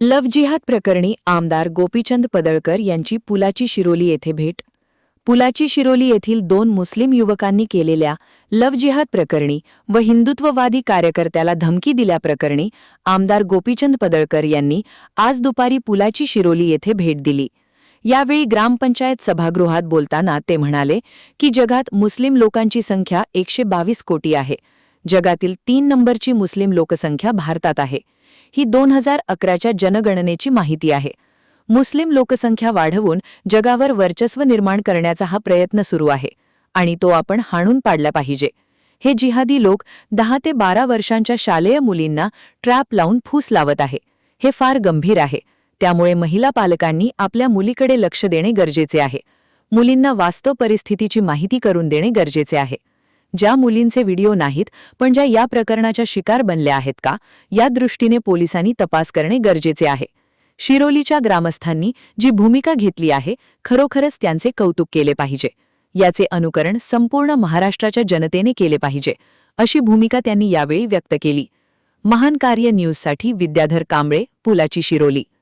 Love जिहाद प्रकरणी आमदार गोपीचंद पडळकर यांची पुलाची शिरोली येथे भेट. पुलाची शिरोली येथील 2 मुस्लिम युवकांनी केलेल्या लव्ह जिहाद प्रकरणी व हिंदुत्ववादी कार्यकर्त्याला धमकी दिल्याप्रकरणी आमदार गोपीचंद पडळकर यांनी आज दुपारी पुलाची शिरोली येथे भेट दिली. यावेळी ग्रामपंचायत सभागृहात बोलताना ते म्हणाले की जगात मुस्लिम लोकांची संख्या 122 कोटी आहे. जगातील 3 नंबरची मुस्लिम लोकसंख्या भारतात आहे. ही 2011च्या जनगणनेची माहिती आहे. मुस्लिम लोकसंख्या वाढवून जगावर वर्चस्व निर्माण करण्याचा हा प्रयत्न सुरू आहे आणि तो आपण हाणून पाडला पाहिजे. हे जिहादी लोक 10 ते 12 वर्षांच्या शालेय मुलींना ट्रॅप लावून फूस लावत आहे. हे फार गंभीर आहे. त्यामुळे महिला पालकांनी आपल्या मुलीकडे लक्ष देणे गरजेचे आहे. मुलींना वास्तव परिस्थितीची माहिती करून देणे गरजेचे आहे. ज्या मुलींचे व्हिडिओ नाहीत पण ज्या या प्रकरणाच्या शिकार बनल्या आहेत का, या दृष्टीने पोलिसांनी तपास करणे गरजेचे आहे. शिरोलीच्या ग्रामस्थांनी जी भूमिका घेतली आहे, खरोखरच त्यांचे कौतुक केले पाहिजे. याचे अनुकरण संपूर्ण महाराष्ट्राच्या जनतेने केले पाहिजे, अशी भूमिका त्यांनी यावेळी व्यक्त केली. महान कार्य न्यूजसाठी विद्याधर कांबळे, पुलाची शिरोली.